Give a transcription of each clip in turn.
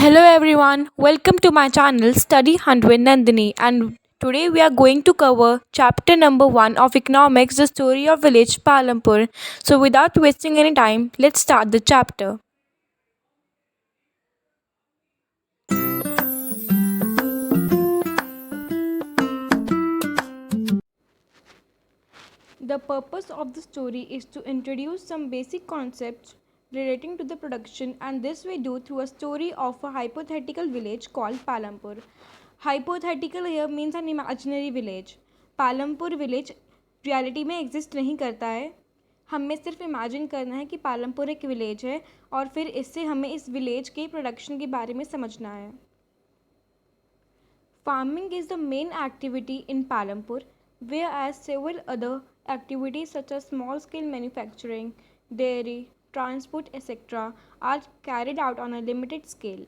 Hello everyone, welcome to my channel Study Hunt with Nandini, and today we are going to cover chapter number 1 of economics, the story of village Palampur. So without wasting any time, let's start the chapter. The purpose of the story is to introduce some basic concepts relating to the production, and this we do through a story of a hypothetical village called Palampur. Hypothetical here means an imaginary village. Palampur village reality में exist नहीं करता है. हमें सिर्फ imagine करना है कि पालमपुर एक विलेज है और फिर इससे हमें इस विलेज के प्रोडक्शन के बारे में समझना है. Farming is the main activity in Palampur, whereas several other activities such as small-scale manufacturing, dairy, transport, etc. are carried out on a limited scale.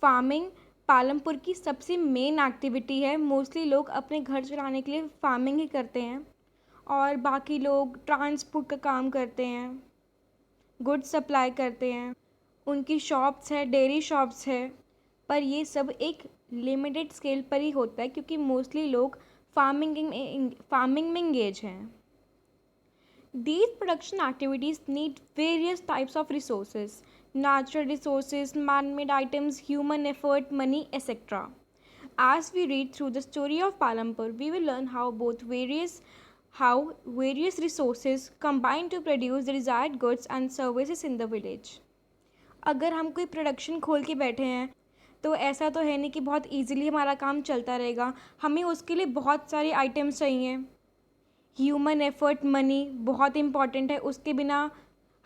Farming Palampur की सबसे मेन एक्टिविटी है. मोस्टली लोग अपने घर चलाने के लिए फार्मिंग ही करते हैं और बाकी लोग ट्रांसपोर्ट का काम करते हैं, गुड्स सप्लाई करते हैं, उनकी शॉप्स है, डेयरी शॉप्स है, पर ये सब एक लिमिटेड स्केल पर ही होता है क्योंकि मोस्टली लोग फार्मिंग में इंगेज हैं. These production activities need various types of resources: natural resources, man-made items, human effort, money, etc. As we read through the story of Palampur, we will learn how various resources combine to produce the desired goods and services in the village. अगर हम कोई production खोल के बैठे हैं तो ऐसा तो है नहीं कि बहुत ईजिली हमारा काम चलता रहेगा. हमें उसके लिए बहुत सारे आइटम्स चाहिए. ह्यूमन एफर्ट, मनी बहुत इंपॉर्टेंट है. उसके बिना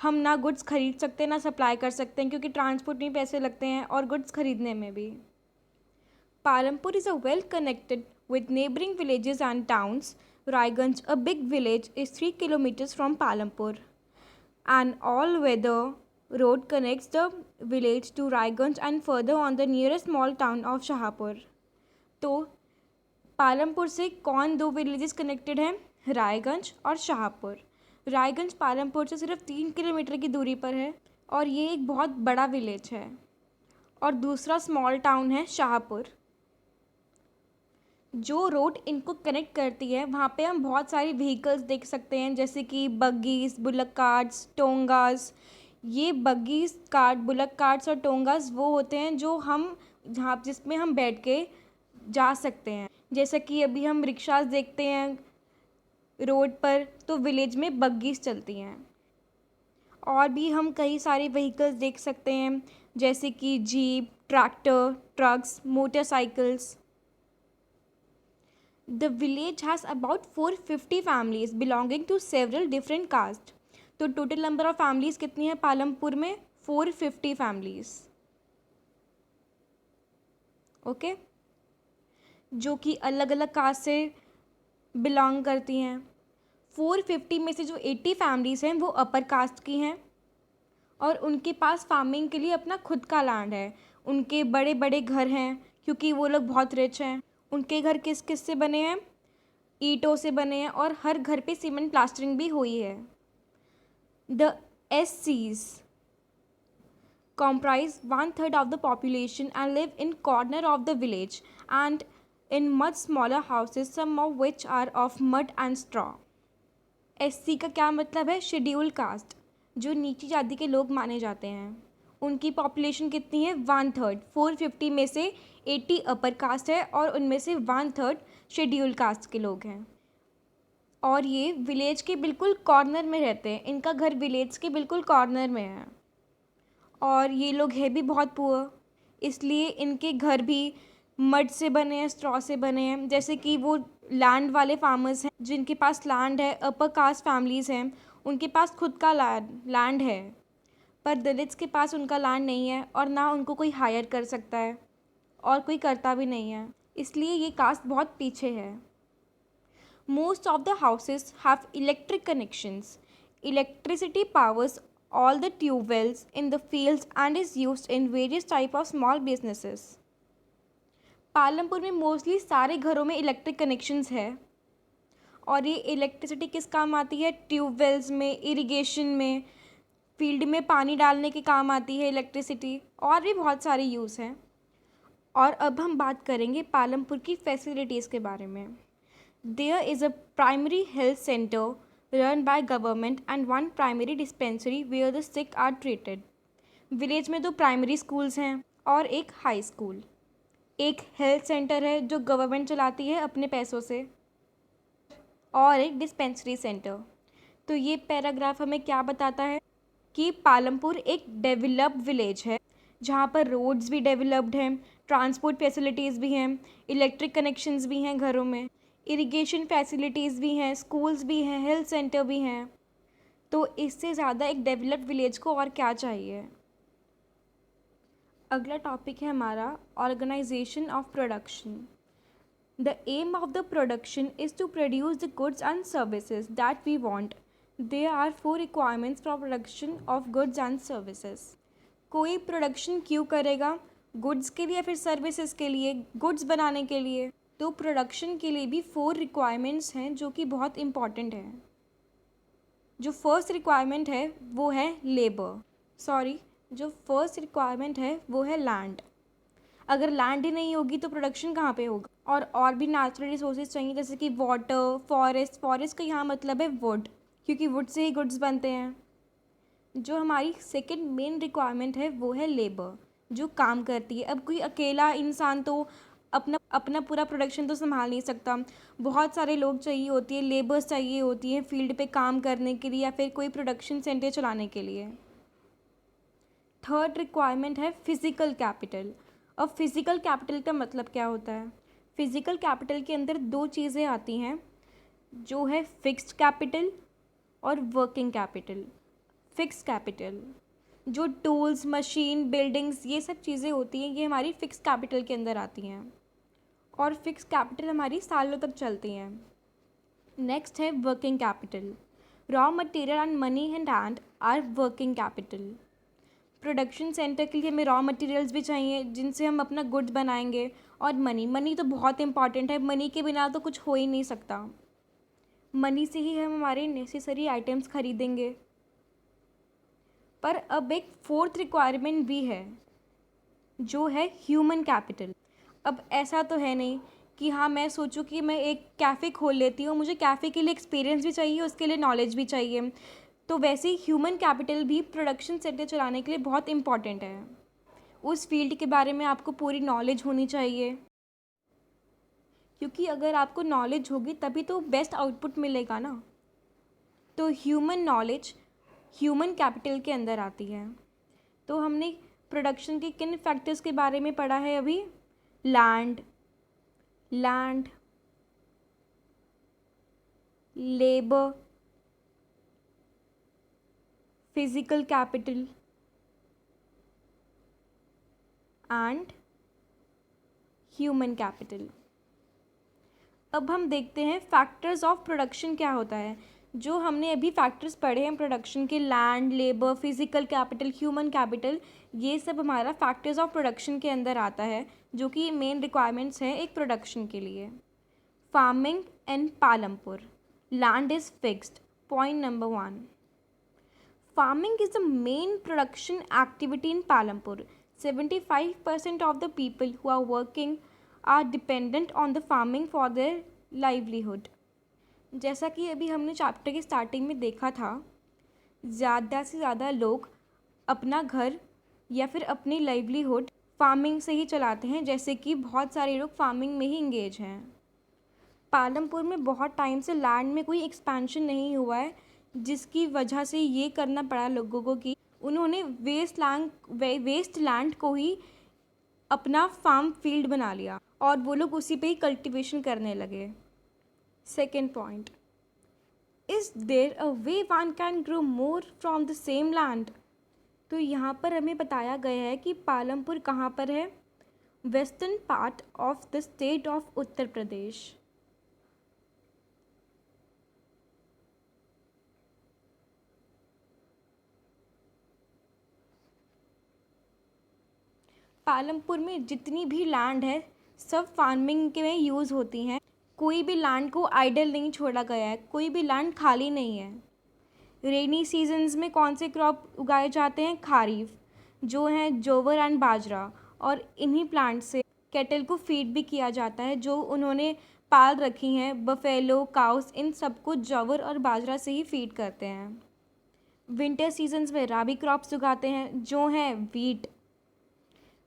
हम ना गुड्स खरीद सकते ना सप्लाई कर सकते हैं क्योंकि ट्रांसपोर्ट में पैसे लगते हैं और गुड्स खरीदने में भी. Palampur is a well connected with neighboring villages and towns. Raiganj, a big village, is 3 kilometers from Palampur. An all-weather road connects the village to Raiganj and further on the nearest small town of Shahapur. तो पालमपुर से कौन दो villages connected हैं? रायगंज और शाहपुर. रायगंज पालमपुर से सिर्फ 3 kilometre की दूरी पर है और ये एक बहुत बड़ा विलेज है. और दूसरा स्मॉल टाउन है शाहपुर. जो रोड इनको कनेक्ट करती है वहाँ पे हम बहुत सारी व्हीकल्स देख सकते हैं, जैसे कि बग्गीज, बुलक कार्ट्स, टोंगास. ये बग्गीज कार्ट, बुलक कार्ट्स और टोंगास वो होते हैं जो हम जहाँ जिसमें हम बैठ के जा सकते हैं. जैसा कि अभी हम रिक्शास देखते हैं रोड पर, तो विलेज में बग्गीज चलती हैं. और भी हम कई सारे व्हीकल्स देख सकते हैं जैसे कि jeep, tractor, trucks, motorcycles. The village has about 450 families belonging to several different castes. तो टोटल नंबर ऑफ फैमिलीज कितनी है पालमपुर में? 450 फैमिलीज. ओके, जो कि अलग अलग कास्ट से बिलोंग करती हैं. 450 में से जो 80 फैमिलीज़ हैं वो अपर कास्ट की हैं और उनके पास फार्मिंग के लिए अपना खुद का लैंड है. उनके बड़े बड़े घर हैं क्योंकि वो लोग बहुत रिच हैं. उनके घर किस किस से बने हैं? ईंटों से बने हैं और हर घर पे सीमेंट प्लास्टरिंग भी हुई है. The SCs comprise 1/3 of the population and live in corner of the village and in much smaller houses, some of which are of mud and straw. SC का क्या मतलब है? शेड्यूल कास्ट, जो नीची जाति के लोग माने जाते हैं. उनकी पॉपुलेशन कितनी है? 1/3. 450 में से 80 अपर कास्ट है और उनमें से 1/3 शेड्यूल कास्ट के लोग हैं. और ये विलेज के बिल्कुल कॉर्नर में रहते हैं. इनका घर विलेज के बिल्कुल कॉर्नर में है और ये लोग हैं भी बहुत पुअर, इसलिए इनके घर भी मड से बने हैं, स्ट्रॉ से बने हैं. जैसे कि वो लैंड वाले फार्मर्स हैं जिनके पास लैंड है, अपर कास्ट फैमिलीज़ हैं, उनके पास खुद का लैंड है, पर दलित्स के पास उनका लैंड नहीं है और ना उनको कोई हायर कर सकता है और कोई करता भी नहीं है, इसलिए ये कास्ट बहुत पीछे है. Most of the houses have electric connections. Electricity powers all the tube wells in the fields and is used in various type of small businesses. Palampur में मोस्टली सारे घरों में इलेक्ट्रिक कनेक्शंस है और ये इलेक्ट्रिसिटी किस काम आती है? ट्यूबवेल्स में, इरिगेशन में, फील्ड में पानी डालने के काम आती है इलेक्ट्रिसिटी, और भी बहुत सारे यूज़ हैं। और अब हम बात करेंगे पालमपुर की फैसिलिटीज़ के बारे में। There is a primary health centre run by government and one primary dispensary where the sick are treated. Village में 2 प्राइमरी स्कूल्स हैं और एक हाई स्कूल। एक हेल्थ सेंटर है जो गवर्नमेंट चलाती है अपने पैसों से, और एक डिस्पेंसरी सेंटर। तो ये पैराग्राफ हमें क्या बताता है कि पालमपुर एक डेवलप्ड विलेज है जहाँ पर रोड्स भी डेवलप्ड हैं, ट्रांसपोर्ट फैसिलिटीज़ भी हैं, इलेक्ट्रिक कनेक्शंस भी हैं घरों में, इरिगेशन फैसिलिटीज़ भी हैं, स्कूल्स भी हैं, हेल्थ सेंटर भी हैं। तो इससे ज़्यादा एक डेवलप्ड विलेज को और क्या चाहिए। अगला टॉपिक है हमारा organisation of production. The aim of the production is to produce the goods and services that we want. There are 4 requirements for production of goods and services. कोई प्रोडक्शन क्यों करेगा, गुड्स के लिए या फिर सर्विसेज के लिए, गुड्स बनाने के लिए। तो प्रोडक्शन के लिए भी 4 रिक्वायरमेंट्स हैं जो कि बहुत इम्पॉर्टेंट हैं। जो फर्स्ट रिक्वायरमेंट है वो है फर्स्ट रिक्वायरमेंट है वो है लैंड। अगर लैंड ही नहीं होगी तो प्रोडक्शन कहाँ पे होगा। और भी नेचुरल रिसोर्सेज चाहिए जैसे कि वाटर, फॉरेस्ट का यहाँ मतलब है वुड, क्योंकि वुड से ही गुड्स बनते हैं। जो हमारी सेकंड मेन रिक्वायरमेंट है वो है लेबर, जो काम करती है। अब कोई अकेला इंसान तो अपना पूरा प्रोडक्शन तो संभाल नहीं सकता, बहुत सारे लोग चाहिए होती है, लेबर्स चाहिए होती हैं फील्ड पे काम करने के लिए या फिर कोई प्रोडक्शन सेंटर चलाने के लिए। थर्ड रिक्वायरमेंट है फिजिकल कैपिटल। अब फिजिकल कैपिटल का मतलब क्या होता है। फिजिकल कैपिटल के अंदर 2 चीज़ें आती हैं, जो है फिक्स्ड कैपिटल और वर्किंग कैपिटल। फिक्स्ड कैपिटल जो टूल्स, मशीन, बिल्डिंग्स, ये सब चीज़ें होती हैं, ये हमारी फिक्स्ड कैपिटल के अंदर आती हैं और फिक्स्ड कैपिटल हमारी सालों तक चलती हैं। नेक्स्ट है working capital. Raw material and money in hand are working capital. Production centre के लिए हमें रॉ मटेरियल्स भी चाहिए जिनसे हम अपना गुड्स बनाएंगे, और मनी तो बहुत इंपॉर्टेंट है, मनी के बिना तो कुछ हो ही नहीं सकता। मनी से ही हम हमारे नेसेसरी आइटम्स खरीदेंगे। पर अब एक 4th रिक्वायरमेंट भी है जो है ह्यूमन कैपिटल। अब ऐसा तो है नहीं कि हाँ मैं सोचूं कि मैं एक कैफ़े खोल लेती हूँ, मुझे कैफ़े के लिए एक्सपीरियंस भी चाहिए, उसके लिए नॉलेज भी चाहिए। तो वैसे ही ह्यूमन कैपिटल भी प्रोडक्शन सेंटर चलाने के लिए बहुत इम्पॉर्टेंट है। उस फील्ड के बारे में आपको पूरी नॉलेज होनी चाहिए, क्योंकि अगर आपको नॉलेज होगी तभी तो बेस्ट आउटपुट मिलेगा ना। तो ह्यूमन नॉलेज ह्यूमन कैपिटल के अंदर आती है। तो हमने प्रोडक्शन के किन फैक्टर्स के बारे में पढ़ा है अभी। Land, labour, physical capital and human capital. अब हम देखते हैं फैक्टर्स ऑफ प्रोडक्शन क्या होता है। जो हमने अभी फैक्टर्स पढ़े हैं प्रोडक्शन के, land, labour, physical capital, human capital, ये सब हमारा फैक्टर्स ऑफ प्रोडक्शन के अंदर आता है, जो कि मेन रिक्वायरमेंट्स हैं एक प्रोडक्शन के लिए। Farming in Palampur, land is fixed. Point number 1, farming is the main production activity in Palampur. 75% of the people who are working are dependent on the farming for their livelihood. जैसा कि अभी हमने chapter की starting में देखा था, ज़्यादा से ज़्यादा लोग अपना घर या फिर अपनी लाइवलीहुड फार्मिंग से ही चलाते हैं, जैसे कि बहुत सारे लोग फार्मिंग में ही इंगेज हैं। पालमपुर में बहुत टाइम से लैंड में कोई एक्सपेंशन नहीं हुआ है, जिसकी वजह से ये करना पड़ा लोगों को कि उन्होंने वेस्ट लैंड को ही अपना फार्म फील्ड बना लिया और वो लोग उसी पे ही कल्टीवेशन करने लगे। Second point, is there a way one can grow more from the same land. तो यहाँ पर हमें बताया गया है कि पालमपुर कहाँ पर है, western part of the state of Uttar Pradesh. Palampur में जितनी भी लैंड है सब फार्मिंग के में यूज़ होती हैं। कोई भी लैंड को आइडल नहीं छोड़ा गया है, कोई भी लैंड खाली नहीं है। रेनी सीजन्स में कौन से क्रॉप उगाए जाते हैं? खारीफ, जो हैं जोवर एंड बाजरा। और इन्हीं प्लांट से कैटल को फीड भी किया जाता है, जो उन्होंने पाल रखी हैं, बफेलो, काउस, इन सबको जवर और बाजरा से ही फीड करते हैं। विंटर सीजन्स में राबी क्रॉप्स उगाते हैं, जो हैं वीट।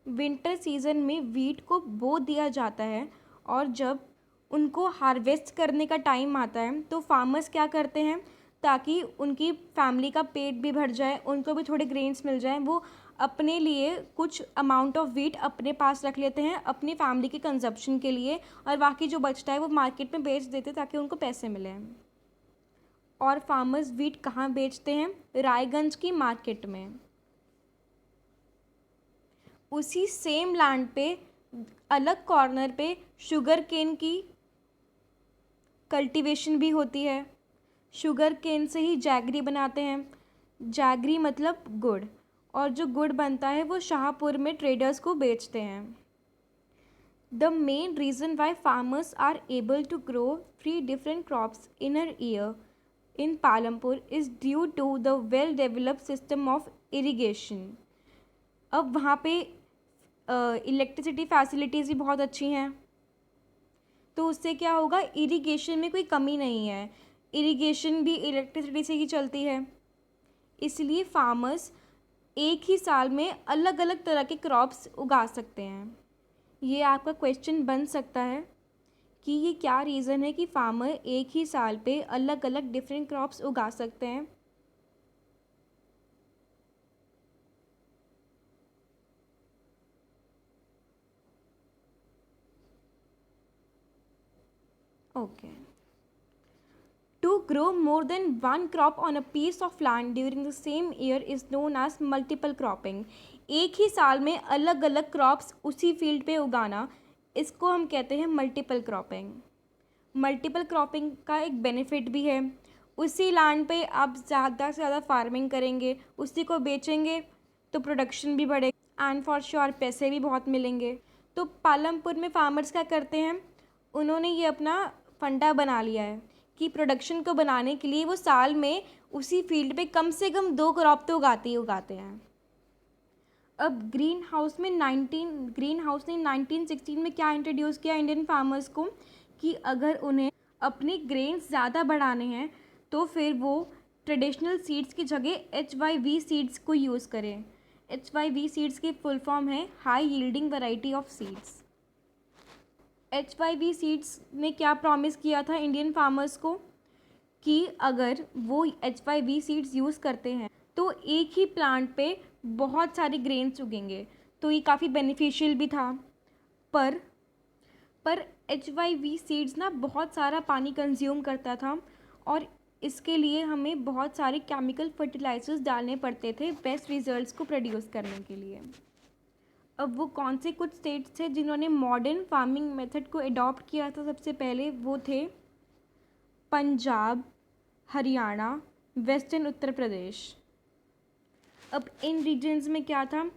विंटर सीजन में वीट को बो दिया जाता है, और जब उनको हार्वेस्ट करने का टाइम आता है तो फार्मर्स क्या करते हैं, ताकि उनकी फैमिली का पेट भी भर जाए, उनको भी थोड़े ग्रेन्स मिल जाएं, वो अपने लिए कुछ अमाउंट ऑफ वीट अपने पास रख लेते हैं अपनी फैमिली के कंजप्शन के लिए, और बाकी जो बचता है वो मार्केट में बेच देते हैं ताकि उनको पैसे मिलें। और फार्मर्स वीट कहाँ बेचते हैं? रायगंज की मार्केट में। उसी सेम लैंड पे अलग कॉर्नर पे शुगर केन की कल्टीवेशन भी होती है। शुगर केन से ही जैगरी बनाते हैं। जैगरी मतलब गुड़, और जो गुड़ बनता है वो शाहपुर में ट्रेडर्स को बेचते हैं। The main reason why farmers are able to grow 3 different crops in a year in Palampur is due to the well developed system of irrigation। अब वहाँ पे इलेक्ट्रिसिटी फैसिलिटीज़ भी बहुत अच्छी हैं, तो उससे क्या होगा, इरिगेशन में कोई कमी नहीं है। इरिगेशन भी इलेक्ट्रिसिटी से ही चलती है, इसलिए फार्मर्स एक ही साल में अलग अलग तरह के क्रॉप्स उगा सकते हैं। ये आपका क्वेश्चन बन सकता है कि ये क्या रीज़न है कि फार्मर एक ही साल पे अलग अलग डिफरेंट क्रॉप्स उगा सकते हैं। Okay. To grow more than one crop on a piece of land during the same year is known as multiple cropping. एक ही साल में अलग अलग क्रॉप्स उसी फील्ड पे उगाना, इसको हम कहते हैं मल्टीपल क्रॉपिंग। मल्टीपल क्रॉपिंग का एक बेनिफिट भी है, उसी लैंड पे आप ज़्यादा से ज़्यादा फार्मिंग करेंगे, उसी को बेचेंगे तो प्रोडक्शन भी बढ़ेगा, एंड फॉर श्योर पैसे भी बहुत मिलेंगे। तो पालमपुर में फार्मर्स क्या करते हैं, उन्होंने ये अपना फंडा बना लिया है कि प्रोडक्शन को बनाने के लिए वो साल में उसी फील्ड पे कम से कम 2 क्रॉप तो उगाते ही उगाते हैं। अब ग्रीन हाउस ने 1916 में क्या इंट्रोड्यूस किया इंडियन फार्मर्स को, कि अगर उन्हें अपने ग्रेन्स ज़्यादा बढ़ाने हैं तो फिर वो ट्रेडिशनल सीड्स की जगह HYV सीड्स को यूज़ करें। HYV सीड्स की फुल फॉर्म है high yielding variety of seeds. HYV seeds ने क्या प्रॉमिस किया था इंडियन फार्मर्स को, कि अगर वो HYV सीड्स यूज़ करते हैं तो एक ही प्लांट पे बहुत सारे ग्रेन्स उगेंगे, तो ये काफ़ी बेनिफिशियल भी था। पर HYV सीड्स ना बहुत सारा पानी कंज्यूम करता था, और इसके लिए हमें बहुत सारे केमिकल फर्टिलाइजर्स डालने पड़ते थे बेस्ट रिजल्ट्स को प्रोड्यूस करने के लिए। अब वो कौन से कुछ स्टेट्स थे जिन्होंने मॉडर्न फार्मिंग मेथड को अडॉप्ट किया था सबसे पहले, वो थे पंजाब, हरियाणा, वेस्टर्न उत्तर प्रदेश। अब इन रीजन्स में क्या था,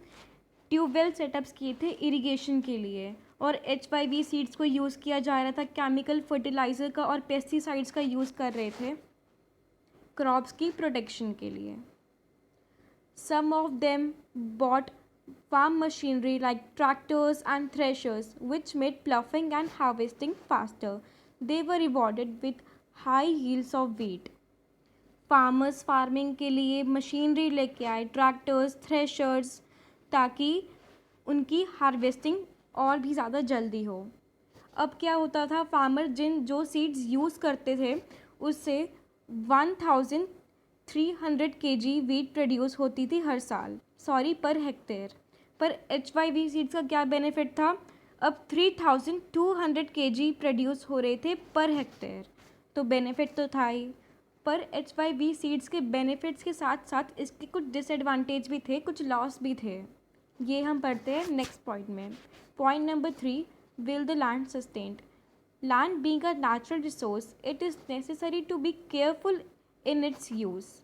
ट्यूबवेल सेटअप्स किए थे इरिगेशन के लिए, और HYV सीड्स को यूज़ किया जा रहा था, केमिकल फर्टिलाइज़र का और पेस्टिसाइड्स का यूज़ कर रहे थे क्रॉप्स की प्रोटेक्शन के लिए। Some of them bought farm machinery like tractors and threshers which made ploughing and harvesting faster. They were rewarded with high yields of wheat. Farmers farming के लिए मशीनरी लेके आए, ट्रैक्टर्स, थ्रेशर्स, ताकि उनकी harvesting और भी ज़्यादा जल्दी हो। अब क्या होता था, फार्मर जो सीड्स यूज़ करते थे उससे 1300 kg वीट प्रोड्यूस होती थी पर हेक्टेयर। पर HYV सीड्स का क्या बेनिफिट था, अब 3200 kg प्रोड्यूस हो रहे थे पर हेक्टेयर, तो बेनिफिट तो था ही। पर HYV सीड्स के बेनिफिट्स के साथ साथ इसके कुछ डिसएडवांटेज भी थे, कुछ लॉस भी थे। ये हम पढ़ते हैं नेक्स्ट पॉइंट में। Point number 3, will the land sustained. Land being a natural resource, it is necessary to be careful in its use.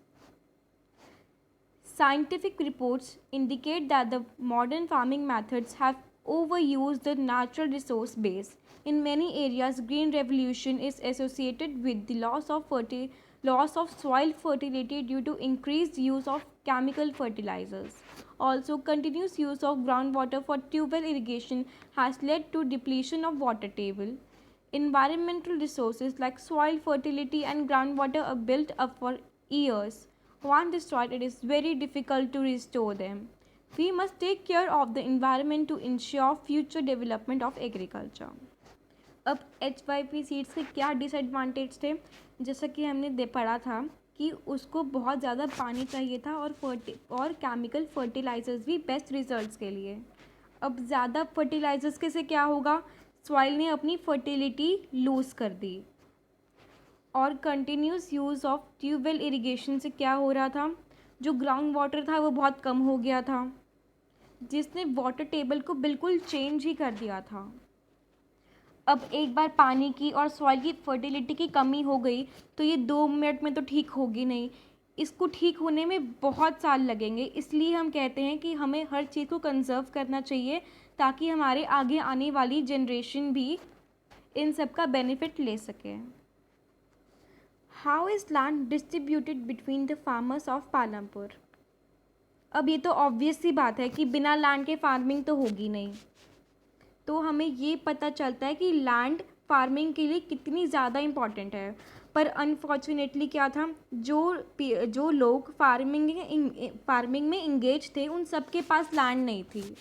Scientific reports indicate that the modern farming methods have overused the natural resource base. In many areas, green revolution is associated with the loss of loss of soil fertility due to increased use of chemical fertilizers. Also, continuous use of groundwater for tubewell irrigation has led to depletion of water table. Environmental resources like soil fertility and groundwater are built up for years. Once destroyed, it is very difficult to restore them. We must take care of the environment to ensure future development of agriculture. अब HYP seeds के क्या disadvantage थे, जैसा कि हमने पढ़ा था कि उसको बहुत ज़्यादा पानी चाहिए था और केमिकल फर्टिलाइजर्स भी बेस्ट रिजल्ट्स के लिए. अब ज़्यादा फर्टिलाइजर्स के से क्या होगा, सॉइल ने अपनी फर्टिलिटी लूज़ कर दी. और continuous use of tubewell irrigation से क्या हो रहा था, जो ग्राउंड वाटर था वो बहुत कम हो गया था, जिसने वाटर टेबल को बिल्कुल चेंज ही कर दिया था. अब एक बार पानी की और सॉइल की फर्टिलिटी की कमी हो गई तो ये 2 मिनट में तो ठीक होगी नहीं, इसको ठीक होने में बहुत साल लगेंगे. इसलिए हम कहते हैं कि हमें हर चीज़ को कंजर्व करना चाहिए ताकि हमारे आगे आने वाली जनरेशन भी इन सब का बेनिफिट ले सके. How is land distributed between the farmers of Palampur. अब ये तो ऑब्वियस सी बात है कि बिना लैंड के फार्मिंग तो होगी नहीं. तो हमें ये पता चलता है कि लैंड फार्मिंग के लिए कितनी ज़्यादा इम्पॉर्टेंट है. पर अनफॉर्चुनेटली क्या था, जो लोग फार्मिंग में इंगेज थे उन सब के पास लैंड नहीं थी,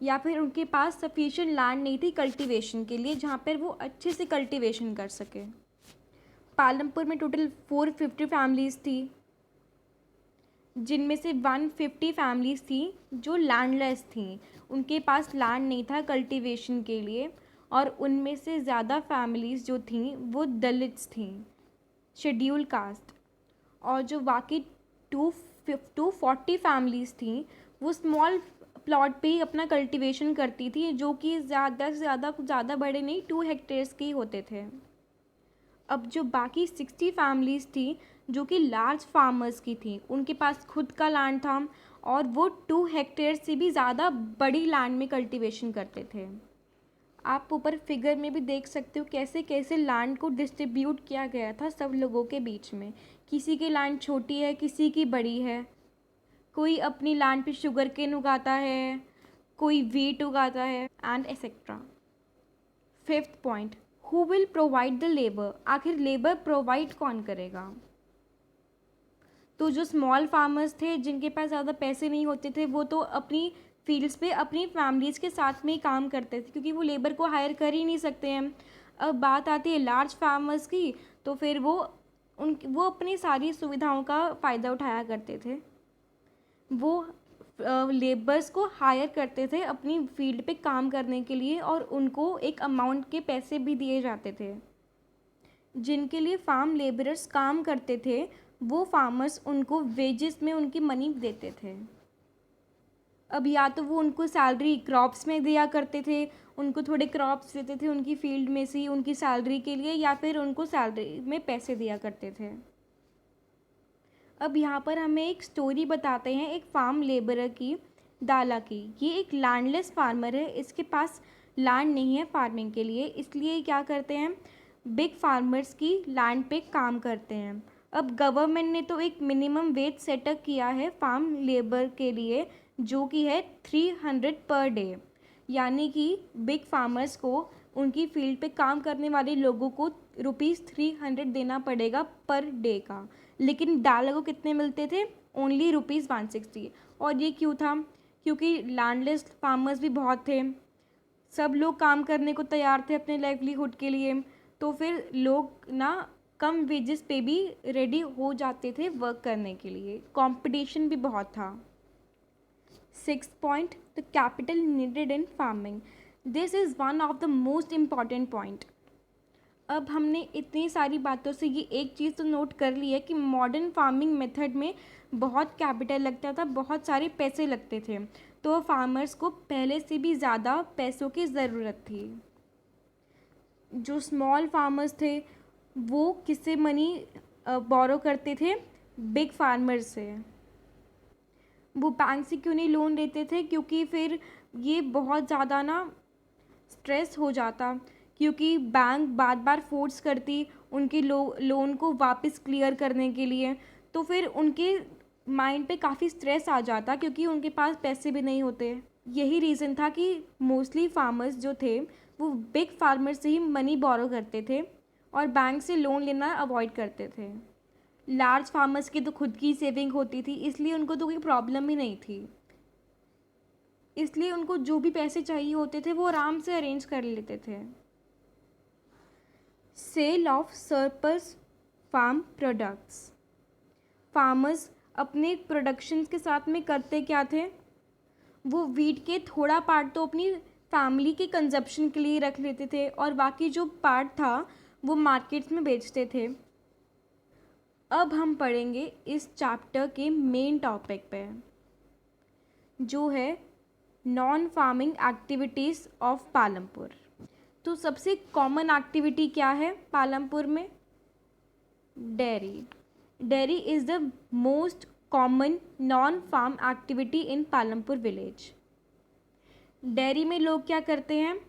या फिर उनके पास सफिशिएंट लैंड नहीं थी कल्टीवेशन के लिए जहाँ पर वो अच्छे से कल्टीवेशन कर सके. पालमपुर में टोटल 450 फैमिलीज़ थी, जिनमें से 150 फैमिलीज़ थी जो लैंडलेस थी, उनके पास लैंड नहीं था कल्टीवेशन के लिए. और उनमें से ज़्यादा फैमिलीज़ जो थीं वो दलित्स थीं, शेड्यूल कास्ट. और जो बाकी 240 फैमिलीज़ थीं वो स्मॉल प्लॉट पे ही अपना कल्टीवेशन करती थी, जो कि ज़्यादा से ज़्यादा बड़े नहीं, 2 हेक्टेयर्स के ही होते थे. अब जो बाकी 60 फैमिलीज़ थी जो कि लार्ज फार्मर्स की थी, उनके पास खुद का लैंड था और वो 2 हेक्टेयर से भी ज़्यादा बड़ी लैंड में कल्टीवेशन करते थे. आप ऊपर फिगर में भी देख सकते हो कैसे कैसे लैंड को डिस्ट्रीब्यूट किया गया था सब लोगों के बीच में. किसी की लैंड छोटी है, किसी की बड़ी है. कोई अपनी लैंड पे शुगर केन उगाता है, कोई वीट उगाता है and etcetera. 5th point, who will provide the labour. आखिर लेबर प्रोवाइड कौन करेगा. तो जो स्मॉल फार्मर्स थे जिनके पास ज़्यादा पैसे नहीं होते थे वो तो अपनी फील्ड्स पे अपनी फैमिलीज़ के साथ में ही काम करते थे, क्योंकि वो लेबर को हायर कर ही नहीं सकते हैं. अब बात आती है लार्ज फार्मर्स की, तो फिर वो अपनी सारी सुविधाओं का फ़ायदा उठाया करते थे. वो लेबर्स को हायर करते थे अपनी फील्ड पे काम करने के लिए और उनको एक अमाउंट के पैसे भी दिए जाते थे. जिनके लिए फार्म लेबरर्स काम करते थे वो फार्मर्स उनको वेजेस में उनकी मनी देते थे. अब या तो वो उनको सैलरी क्रॉप्स में दिया करते थे, उनको थोड़े क्रॉप्स देते थे उनकी फील्ड में से उनकी सैलरी के लिए, या फिर उनको सैलरी में पैसे दिया करते थे. अब यहाँ पर हमें एक स्टोरी बताते हैं एक फार्म लेबरर की, दाला की. ये एक लैंडलेस फार्मर है, इसके पास लैंड नहीं है फार्मिंग के लिए, इसलिए क्या करते हैं, बिग फार्मर्स की लैंड पे काम करते हैं. अब गवर्नमेंट ने तो एक मिनिमम वेज सेटअप किया है फार्म लेबर के लिए, जो कि है 300 पर डे. यानी कि बिग फार्मर्स को उनकी फील्ड पे काम करने वाले लोगों को ₹300 देना पड़ेगा पर डे का. लेकिन डाला को कितने मिलते थे, ओनली ₹160. और ये क्यों था, क्योंकि लैंडलेस फार्मर्स भी बहुत थे, सब लोग काम करने को तैयार थे अपने लाइवलीहुड के लिए, तो फिर लोग ना कम वेजेस पे भी रेडी हो जाते थे वर्क करने के लिए. कंपटीशन भी बहुत था. 6th point, the capital needed in farming. This is one of the most important point. अब हमने इतनी सारी बातों से ये एक चीज़ तो नोट कर ली है कि मॉडर्न फार्मिंग मेथड में बहुत कैपिटल लगता था, बहुत सारे पैसे लगते थे, तो फार्मर्स को पहले से भी ज़्यादा पैसों की ज़रूरत थी. जो स्मॉल फार्मर्स थे वो किससे मनी बोरो करते थे, बिग फार्मर्स से. वो बैंक से क्यों नहीं लोन लेते थे, क्योंकि फिर ये बहुत ज़्यादा ना स्ट्रेस हो जाता, क्योंकि बैंक बार बार फोर्स करती उनके लोन को वापस क्लियर करने के लिए। तो फिर उनके माइंड पे काफ़ी स्ट्रेस आ जाता क्योंकि उनके पास पैसे भी नहीं होते। यही रीज़न था कि मोस्टली फार्मर्स जो थे वो बिग फार्मर से ही मनी बोरो करते थे और बैंक से लोन लेना अवॉइड करते थे। लार्ज फार्मर्स की तो खुद की सेविंग होती थी, इसलिए उनको तो कोई प्रॉब्लम ही नहीं थी। इसलिए उनको जो भी पैसे चाहिए होते थे वो आराम से अरेंज कर लेते थे। Sale of surplus farm products. Farmers अपने प्रोडक्शंस के साथ में करते क्या थे, वो वीट के थोड़ा पार्ट तो अपनी फैमिली के कंजप्शन के लिए रख लेते थे और बाकी जो पार्ट था वो मार्केट्स में बेचते थे। अब हम पढ़ेंगे इस चैप्टर के मेन टॉपिक पे, जो है non farming activities of Palampur. तो सबसे कॉमन एक्टिविटी क्या है पालमपुर में? Dairy. Dairy is the most common non farm activity in Palampur village. Dairy में लोग क्या करते हैं,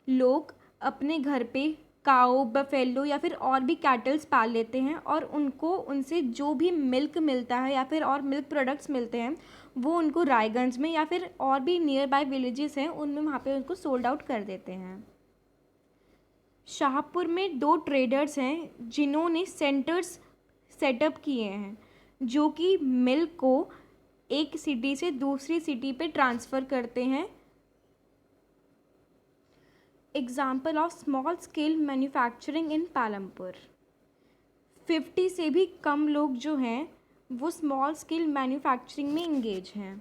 लोग अपने घर पे काऊ, बफेलो या फिर और भी कैटल्स पाल लेते हैं और उनसे जो भी मिल्क मिलता है या फिर और मिल्क प्रोडक्ट्स मिलते हैं वो उनको रायगंज में या फिर और भी नियर बाय विलेजेस हैं उनमें वहाँ पे उनको सोल्ड आउट कर देते हैं। शाहपुर में 2 ट्रेडर्स हैं जिन्होंने सेंटर्स सेटअप किए हैं जो कि मिल्क को एक सिटी से दूसरी सिटी पे ट्रांसफ़र करते हैं। Example of small scale manufacturing इन पालमपुर। 50 से भी कम लोग जो हैं वो स्मॉल स्केल मैन्युफैक्चरिंग में इंगेज हैं,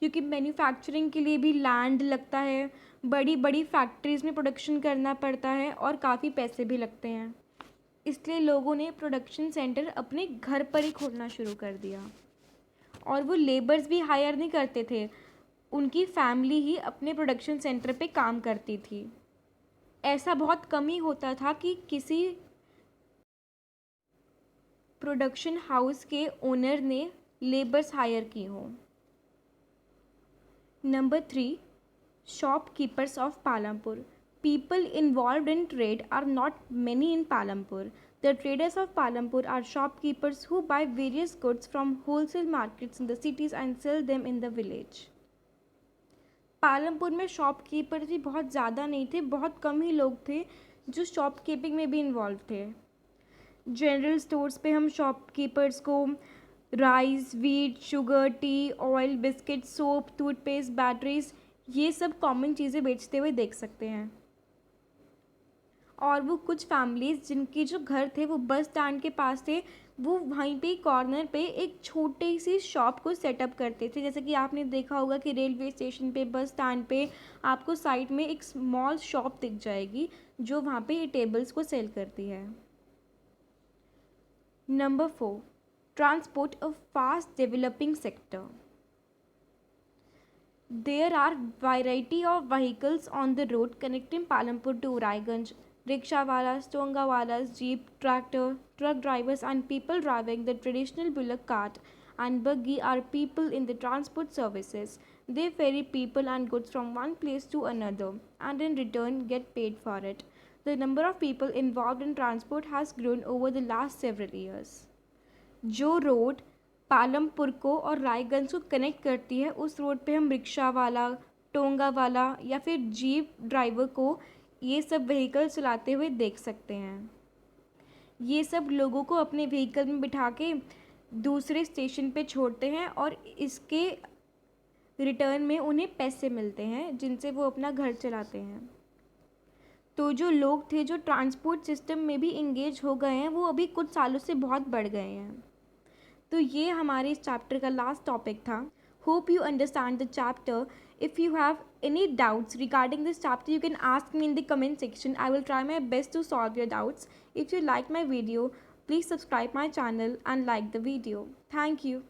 क्योंकि मैन्युफैक्चरिंग के लिए भी लैंड लगता है, बड़ी बड़ी फैक्ट्रीज़ में प्रोडक्शन करना पड़ता है और काफ़ी पैसे भी लगते हैं। इसलिए लोगों ने प्रोडक्शन सेंटर अपने घर पर ही खोलना शुरू कर दिया और वो लेबर्स भी हायर नहीं करते थे, उनकी फैमिली ही अपने प्रोडक्शन सेंटर पे काम करती थी। ऐसा बहुत कम ही होता था कि किसी प्रोडक्शन हाउस के ओनर ने लेबर्स हायर की हो। Number 3, shopkeepers of Palampur. People involved in trade are not many in Palampur. The traders of Palampur are shopkeepers who buy various goods from wholesale markets in the cities and sell them in the village. Palampur में shopkeepers भी बहुत ज़्यादा नहीं थे, बहुत कम ही लोग थे जो शॉपकीपिंग में भी इन्वॉल्व थे। जनरल स्टोर्स पे हम शॉपकीपर्स को rice, wheat, sugar, T, oil, biscuit, soap, toothpaste, batteries, ये सब कॉमन चीज़ें बेचते हुए देख सकते हैं। और वो कुछ फैमिलीज़ जिनके जो घर थे वो बस स्टैंड के पास थे, वो वहीं पे कॉर्नर पे एक छोटी सी शॉप को सेटअप करते थे। जैसे कि आपने देखा होगा कि रेलवे स्टेशन पे, बस स्टैंड पे आपको साइड में एक स्मॉल शॉप दिख जाएगी जो वहाँ पे ये टेबल्स को सेल करती है। Number 4, transport a fast developing sector. There are variety of vehicles on the road connecting Palampur to Raiganj. Rickshawalas, tongawalas, jeep, tractor, truck drivers and people driving the traditional bullock cart and buggy are people in the transport services. They ferry people and goods from one place to another and in return get paid for it. The number of people involved in transport has grown over the last several years. जो road Palampur को और रायगंज को connect करती है उस road पे हम rickshaw वाला, टोंगा वाला या फिर जीप ड्राइवर को ये सब व्हीकल चलाते हुए देख सकते हैं। ये सब लोगों को अपने व्हीकल में बिठा के दूसरे स्टेशन पे छोड़ते हैं और इसके रिटर्न में उन्हें पैसे मिलते हैं जिनसे वो अपना घर चलाते हैं। तो जो लोग थे जो ट्रांसपोर्ट सिस्टम में भी इंगेज हो गए हैं वो अभी कुछ सालों से बहुत बढ़ गए हैं। तो ये हमारे इस चैप्टर का लास्ट टॉपिक था। Hope you understand the chapter. If you have any doubts regarding this chapter, you can ask me in the comment section. I will try my best to solve your doubts. If you like my video, please subscribe my channel and like the video. Thank you.